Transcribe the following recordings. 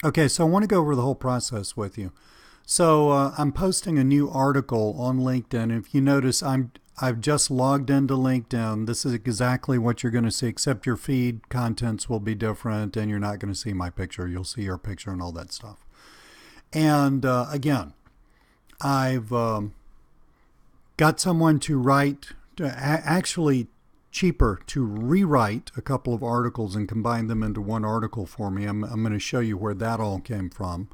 Okay, so I want to go over the whole process with you. So I'm posting a new article on LinkedIn. If you notice, I've just logged into LinkedIn. This is exactly what you're going to see, except your feed contents will be different, and you're not going to see my picture. You'll see your picture and all that stuff. And again, I've got someone to write, actually cheaper to rewrite a couple of articles and combine them into one article for me. I'm going to show you where that all came from.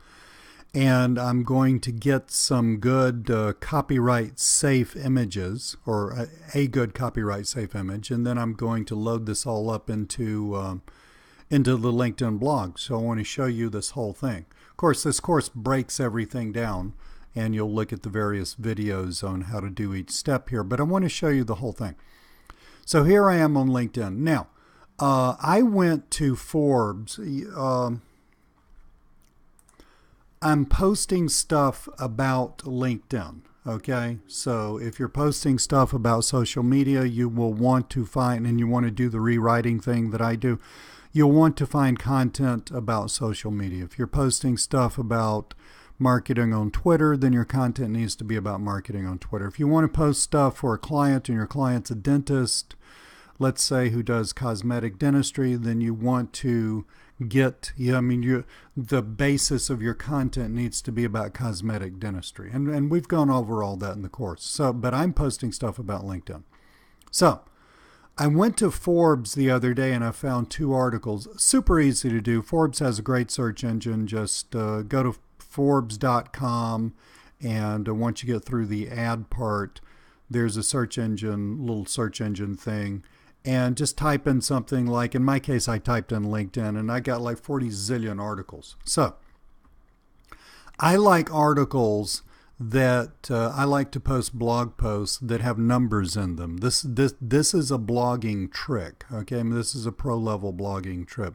And I'm going to get some good copyright safe images, or a good copyright safe image, and then I'm going to load this all up into the LinkedIn blog. So I want to show you this whole thing. Of course, this course breaks everything down, and you'll look at the various videos on how to do each step here, but I want to show you the whole thing. So here I am on LinkedIn. Now, I went to Forbes. I'm posting stuff about LinkedIn. Okay, so if you're posting stuff about social media, you will want to find, and you want to do the rewriting thing that I do, you'll want to find content about social media. If you're posting stuff about marketing on Twitter, then your content needs to be about marketing on Twitter. If you want to post stuff for a client and your client's a dentist, let's say, who does cosmetic dentistry, then you want to get, the basis of your content needs to be about cosmetic dentistry. And we've gone over all that in the course. So, but I'm posting stuff about LinkedIn. So I went to Forbes the other day and I found two articles. Super easy to do. Forbes has a great search engine. Just go to Forbes.com, and once you get through the ad part, there's a search engine, little search engine thing, and just type in something like, in my case, I typed in LinkedIn, and I got like 40 zillion articles. So I like articles that I like to post blog posts that have numbers in them. This is a blogging trick. Okay, I mean, this is a pro level blogging trick.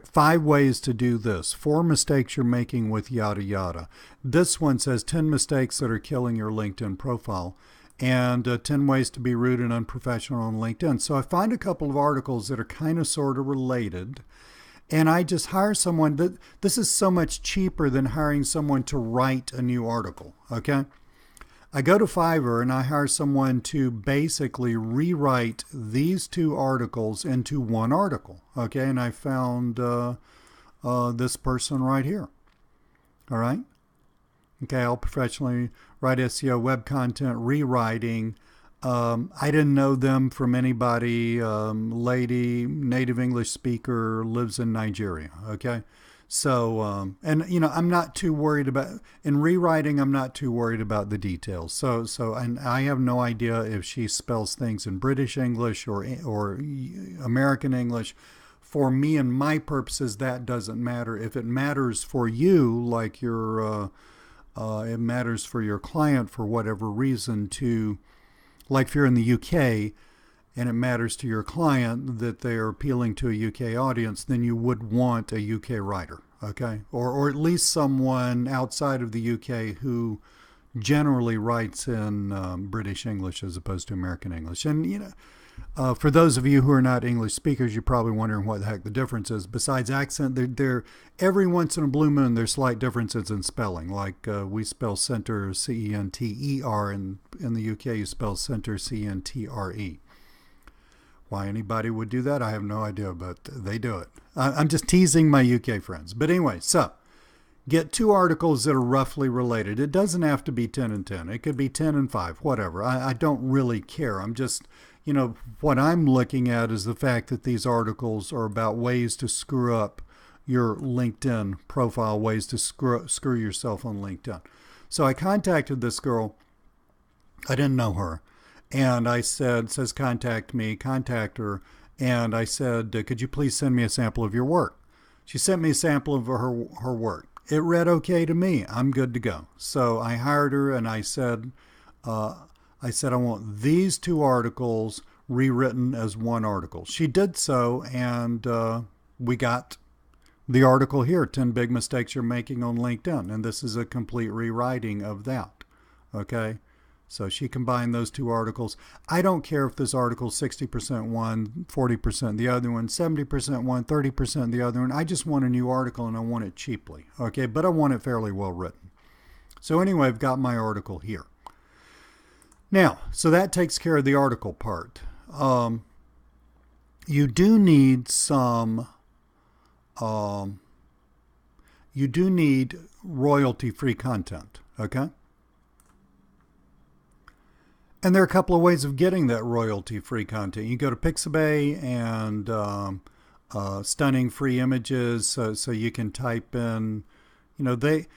5 ways to do this. 4 mistakes you're making with yada yada. This one says 10 mistakes that are killing your LinkedIn profile, and 10 ways to be rude and unprofessional on LinkedIn. So I find a couple of articles that are kind of sort of related, and I just hire someone. This is so much cheaper than hiring someone to write a new article. Okay, I go to Fiverr and I hire someone to basically rewrite these 2 articles into one article. Okay, and I found this person right here. All right. Okay, I'll professionally write SEO, web content, rewriting. I didn't know them from anybody. Lady, native English speaker, lives in Nigeria. Okay, so and I'm not too worried about in rewriting. I'm not too worried about the details. And I have no idea if she spells things in British English or American English. For me and my purposes, that doesn't matter. If it matters for you, like it matters for your client for whatever reason to, like if you're in the UK and it matters to your client that they are appealing to a UK audience, then you would want a UK writer, okay? Or at least someone outside of the UK who generally writes in British English as opposed to American English. And, for those of you who are not English speakers, you're probably wondering what the heck the difference is. Besides accent, every once in a blue moon, there's slight differences in spelling. Like we spell center C-E-N-T-E-R, and in the UK you spell center C-E-N-T-R-E. Why anybody would do that, I have no idea, but they do it. I'm just teasing my UK friends. But anyway, so get 2 articles that are roughly related. It doesn't have to be 10 and 10. It could be 10 and 5, whatever. I don't really care. I'm just... what I'm looking at is the fact that these articles are about ways to screw up your LinkedIn profile, ways to screw yourself on LinkedIn. So I contacted this girl. I didn't know her. And I said, it says contact me, contact her. And I said, could you please send me a sample of your work? She sent me a sample of her work. It read okay to me. I'm good to go. So I hired her and I said, I want these 2 articles rewritten as one article. She did so, and we got the article here, 10 Big Mistakes You're Making on LinkedIn. And this is a complete rewriting of that. Okay? So she combined those two articles. I don't care if this article is 60% one, 40% the other one, 70% one, 30% the other one. I just want a new article and I want it cheaply. Okay, but I want it fairly well written. So anyway, I've got my article here. Now, so that takes care of the article part. You do need some, you do need royalty-free content, okay? And there are a couple of ways of getting that royalty-free content. You go to Pixabay and stunning free images, so you can type in, you know, they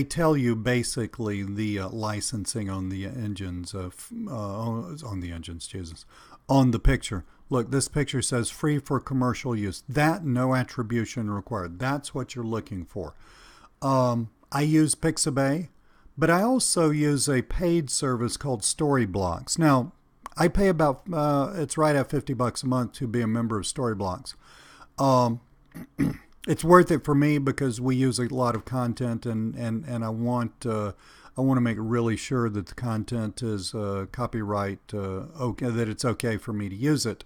tell you basically the licensing on the engines on the engines, Jesus, on the picture. Look, this picture says free for commercial use. That, no attribution required. That's what you're looking for. I use Pixabay, but I also use a paid service called Storyblocks. Now, I pay about, it's right at $50 a month to be a member of Storyblocks. It's worth it for me because we use a lot of content, and I want to make really sure that the content is copyright okay, that it's okay for me to use it.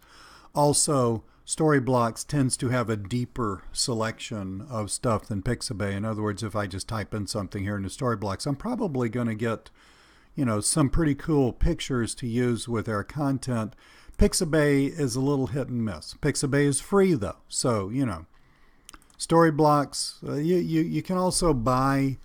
Also, Storyblocks tends to have a deeper selection of stuff than Pixabay. In other words, if I just type in something here into Storyblocks, I'm probably going to get, you know, some pretty cool pictures to use with our content. Pixabay is a little hit and miss. Pixabay is free though, so you know. Storyblocks, you can also buy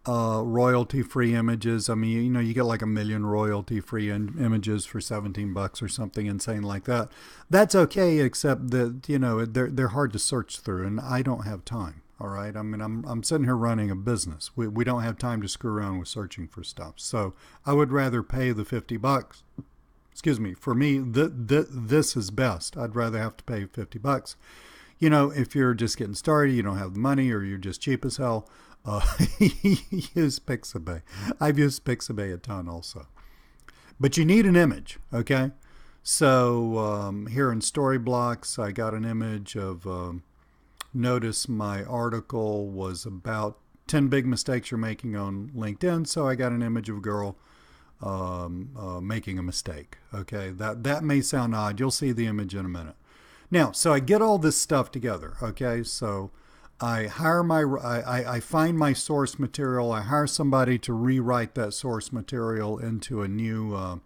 royalty-free images. I mean, you know, you get like 1 million royalty-free images for $17 or something insane like that. That's okay, except that, you know, they're hard to search through, and I don't have time. All right, I mean, I'm sitting here running a business. We don't have time to screw around with searching for stuff. So I would rather pay the $50. Excuse me. For me, this is best. I'd rather have to pay $50. You know, if you're just getting started, you don't have the money, or you're just cheap as hell, use Pixabay. I've used Pixabay a ton also. But you need an image, okay? So here in Storyblocks, I got an image of, notice my article was about 10 big mistakes you're making on LinkedIn, so I got an image of a girl making a mistake, okay? That may sound odd. You'll see the image in a minute. Now, so I get all this stuff together, okay? So I hire I find my source material. I hire somebody to rewrite that source material into a new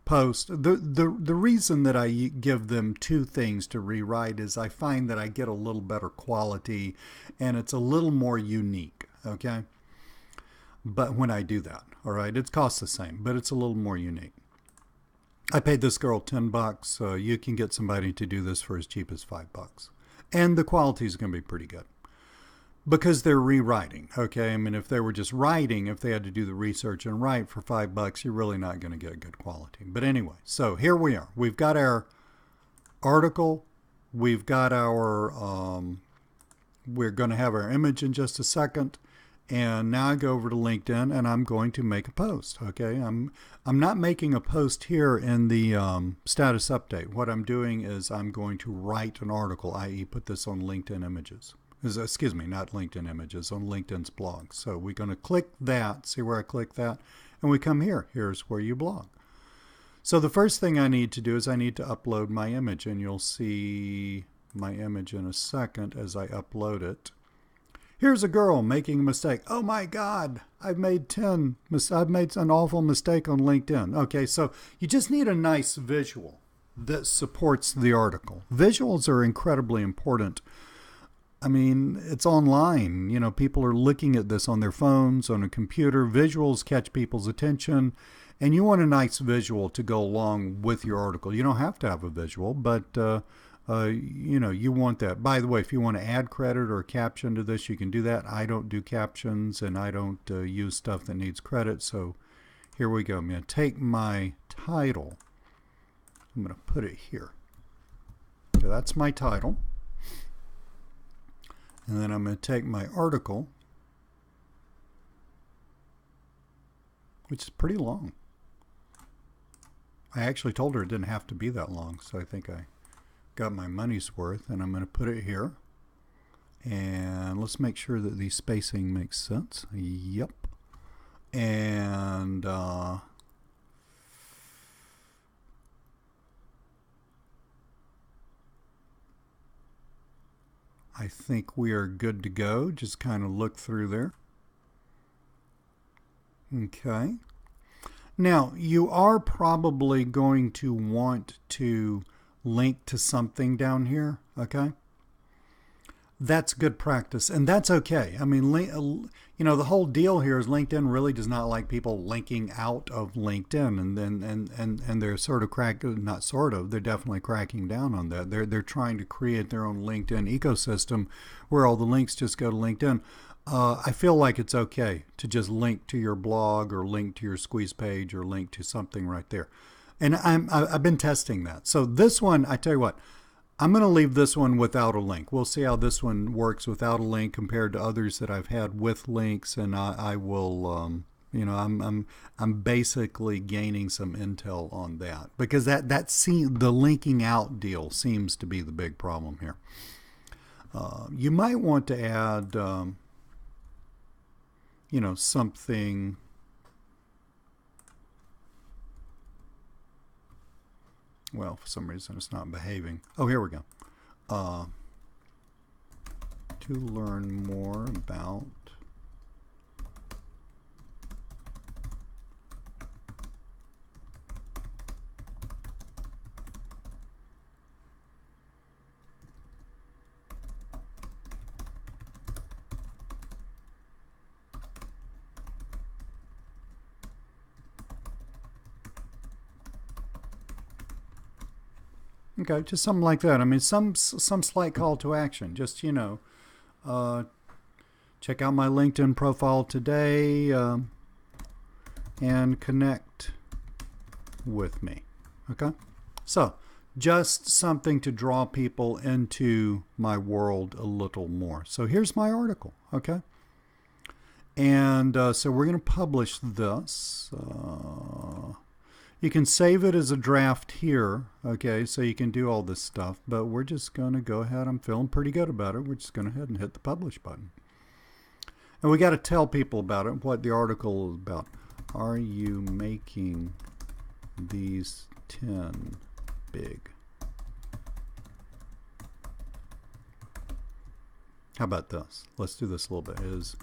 post. The reason that I give them two things to rewrite is I find that I get a little better quality and it's a little more unique, okay? But when I do that, all right, it costs the same, but it's a little more unique. I paid this girl $10. You can get somebody to do this for as cheap as $5. And the quality is going to be pretty good. Because they're rewriting, okay? I mean, if they were just writing, if they had to do the research and write for $5, you're really not going to get good quality. But anyway, so here we are. We've got our article. We've got our, we're going to have our image in just a second. And now I go over to LinkedIn and I'm going to make a post, okay? I'm not making a post here in the status update. What I'm doing is I'm going to write an article, i.e. put this on LinkedIn Images. Excuse me, not LinkedIn Images, on LinkedIn's blog. So we're going to click that, see where I click that, and we come here. Here's where you blog. So the first thing I need to do is I need to upload my image, and you'll see my image in a second as I upload it. Here's a girl making a mistake. Oh my God, I've made an awful mistake on LinkedIn. Okay, so you just need a nice visual that supports the article. Visuals are incredibly important. I mean, it's online. You know, people are looking at this on their phones, on a computer. Visuals catch people's attention, and you want a nice visual to go along with your article. You don't have to have a visual, but you know, you want that. By the way, if you want to add credit or caption to this, you can do that. I don't do captions, and I don't use stuff that needs credit. So here we go. I'm going to take my title. I'm going to put it here. So that's my title. And then I'm going to take my article, which is pretty long. I actually told her it didn't have to be that long, so I think I got my money's worth, and I'm going to put it here. And let's make sure that the spacing makes sense. Yep. And I think we are good to go. Just kind of look through there. Okay. Now, you are probably going to want to link to something down here, okay? That's good practice, and that's okay. I mean, the whole deal here is LinkedIn really does not like people linking out of LinkedIn, and they're sort of not sort of, they're definitely cracking down on that. They're trying to create their own LinkedIn ecosystem where all the links just go to LinkedIn. I feel like it's okay to just link to your blog or link to your squeeze page or link to something right there. And I've been testing that. So this one, I tell you what, I'm going to leave this one without a link. We'll see how this one works without a link compared to others that I've had with links, and I will, I'm basically gaining some intel on that because the linking out deal seems to be the big problem here. You might want to add, something. Well, for some reason it's not behaving. Oh, here we go. To learn more about okay, just something like that. I mean, some slight call to action. Just check out my LinkedIn profile today and connect with me. Okay, so just something to draw people into my world a little more. So here's my article. Okay, and so we're going to publish this. You can save it as a draft here, okay, so you can do all this stuff, but we're just going to go ahead. I'm feeling pretty good about it. We're just going to go ahead and hit the publish button. And we got to tell people about it, what the article is about. Are you making these 10 big? How about this? Let's do this a little bit. Is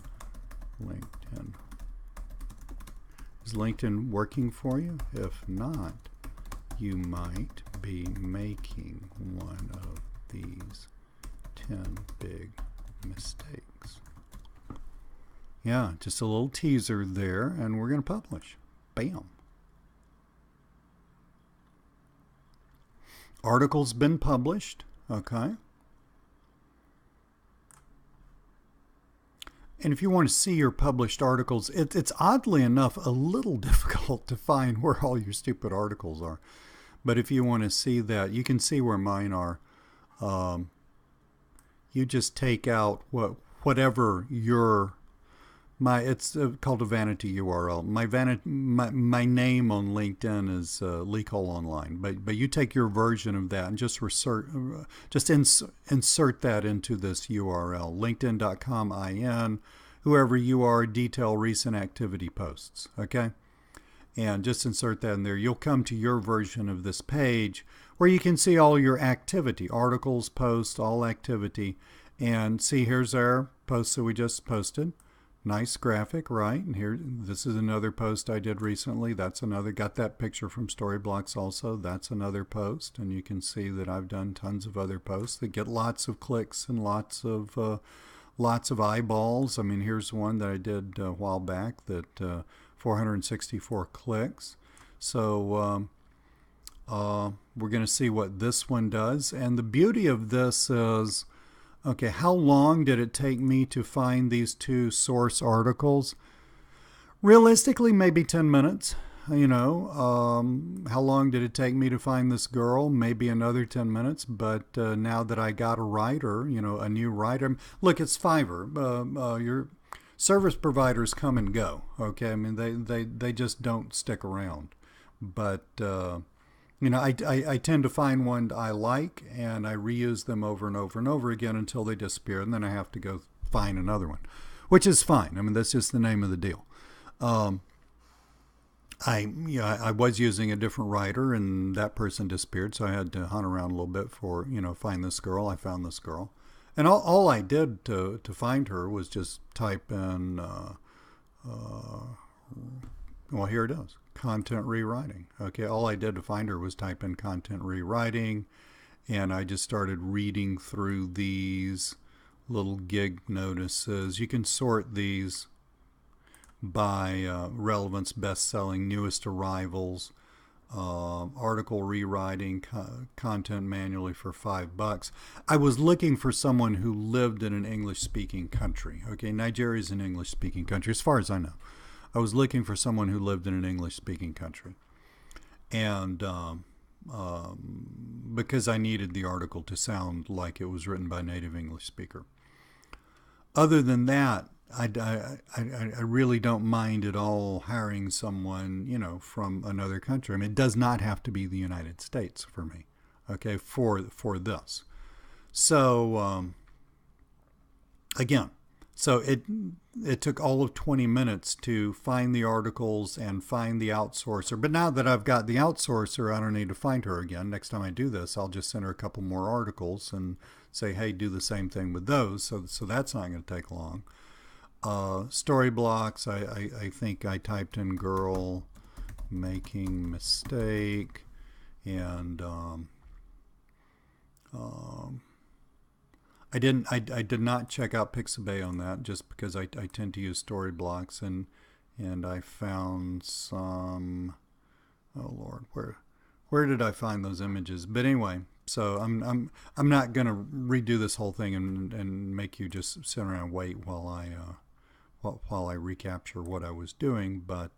LinkedIn working for you? If not, you might be making one of these 10 big mistakes. Yeah, just a little teaser there, and we're going to publish. Bam. Article's been published, okay? And if you want to see your published articles, it's oddly enough a little difficult to find where all your stupid articles are. But if you want to see that, you can see where mine are. You just take out whatever it's called a vanity URL. My name on LinkedIn is Lee Cole Online, but you take your version of that and just insert that into this URL, linkedin.com/in, whoever you are, detail recent activity posts, okay? And just insert that in there. You'll come to your version of this page where you can see all your activity, articles, posts, all activity, and see here's our post that we just posted. Nice graphic, right? And here, this is another post I did recently. That's another, got that picture from Storyblocks also. That's another post. And you can see that I've done tons of other posts that get lots of clicks and lots of eyeballs. I mean, here's one that I did a while back that 464 clicks. So we're going to see what this one does. And the beauty of this is, okay, how long did it take me to find these two source articles? Realistically, maybe 10 minutes. How long did it take me to find this girl? Maybe another 10 minutes. But now that I got a writer, a new writer. Look, it's Fiverr. Your service providers come and go. Okay, I mean, they just don't stick around. But I tend to find one I like, and I reuse them over and over and over again until they disappear, and then I have to go find another one, which is fine. I mean, that's just the name of the deal. Um, I was using a different writer, and that person disappeared, so I had to hunt around a little bit for, find this girl. I found this girl, and all I did to find her was just type in, well, here it is, content rewriting. Okay, all I did to find her was type in content rewriting, and I just started reading through these little gig notices. You can sort these by relevance, best-selling, newest arrivals, article rewriting, content manually for $5. I was looking for someone who lived in an English-speaking country. Okay, Nigeria is an English-speaking country, as far as I know. I was looking for someone who lived in an English-speaking country, and because I needed the article to sound like it was written by a native English speaker. Other than that, I really don't mind at all hiring someone, from another country. I mean, it does not have to be the United States for me, okay, for this. So, again, so it took all of 20 minutes to find the articles and find the outsourcer. But now that I've got the outsourcer, I don't need to find her again. Next time I do this, I'll just send her a couple more articles and say, hey, do the same thing with those. So that's not going to take long. Story blocks, I think I typed in girl making mistake, and I did not check out Pixabay on that, just because I tend to use story blocks, and I found some, oh Lord, where did I find those images? But anyway, so I'm not gonna redo this whole thing and make you just sit around and wait while I recapture what I was doing. But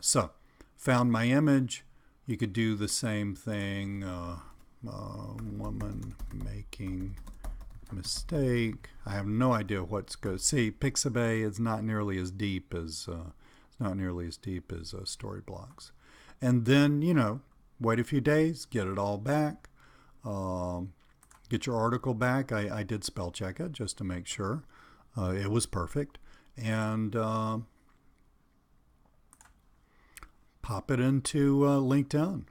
so found my image. You could do the same thing. Woman making mistake. I have no idea what's good. See, Pixabay is not nearly as deep as story blocks. And then wait a few days, get it all back, get your article back. I did spell check it just to make sure it was perfect, and pop it into LinkedIn.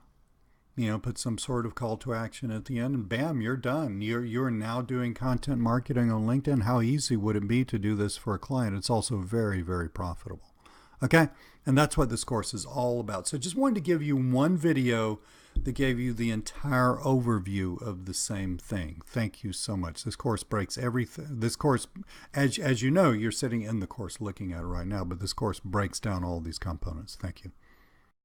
Put some sort of call to action at the end, and bam, you're done. You're now doing content marketing on LinkedIn. How easy would it be to do this for a client? It's also very, very profitable. Okay, and that's what this course is all about. So just wanted to give you one video that gave you the entire overview of the same thing. Thank you so much. This course breaks everything. This course, as you know, you're sitting in the course looking at it right now, but this course breaks down all these components. Thank you.